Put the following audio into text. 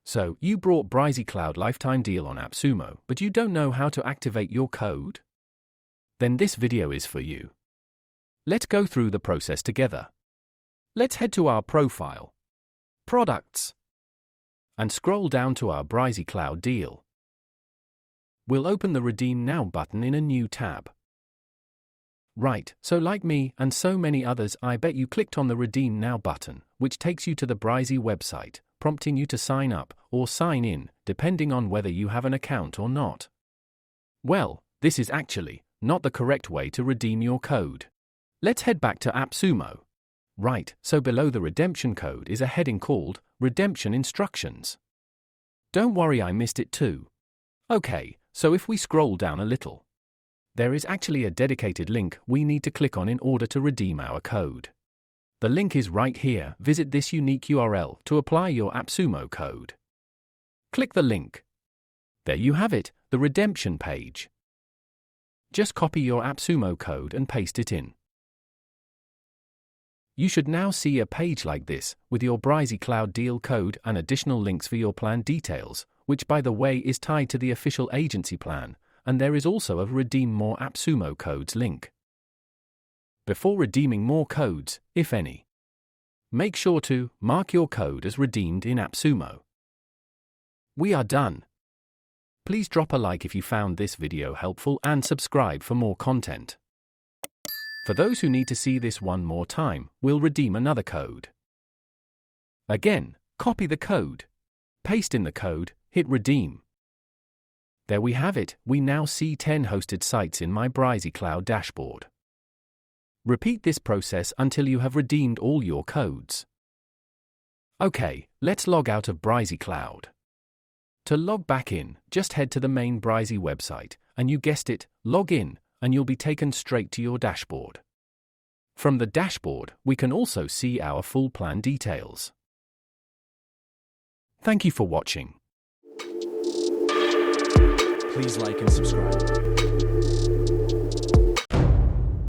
So, you brought Brizy Cloud lifetime deal on AppSumo, but you don't know how to activate your code? Then this video is for you. Let's go through the process together. Let's head to our profile, products, and scroll down to our Brizy Cloud deal. We'll open the Redeem Now button in a new tab. Right, so like me and so many others, I bet you clicked on the Redeem Now button, which takes you to the Brizy website, prompting you to sign up or sign in, depending on whether you have an account or not. Well, this is actually not the correct way to redeem your code. Let's head back to AppSumo. Right, so below the redemption code is a heading called Redemption Instructions. Don't worry, I missed it too. Okay, so if we scroll down a little, there is actually a dedicated link we need to click on in order to redeem our code. The link is right here. Visit this unique URL to apply your AppSumo code. Click the link. There you have it, the redemption page. Just copy your AppSumo code and paste it in. You should now see a page like this, with your Brizy Cloud deal code and additional links for your plan details, which by the way is tied to the official agency plan, and there is also a Redeem More AppSumo codes link. Before redeeming more codes, if any, make sure to mark your code as redeemed in AppSumo. We are done. Please drop a like if you found this video helpful and subscribe for more content. For those who need to see this one more time, we'll redeem another code. Again, copy the code, paste in the code, hit redeem. There we have it, we now see 10 hosted sites in my Brizy Cloud dashboard. Repeat this process until you have redeemed all your codes. Okay, let's log out of Brizy Cloud. To log back in, just head to the main Brizy website, and you guessed it, log in, and you'll be taken straight to your dashboard. From the dashboard, we can also see our full plan details. Thank you for watching. Please like and subscribe.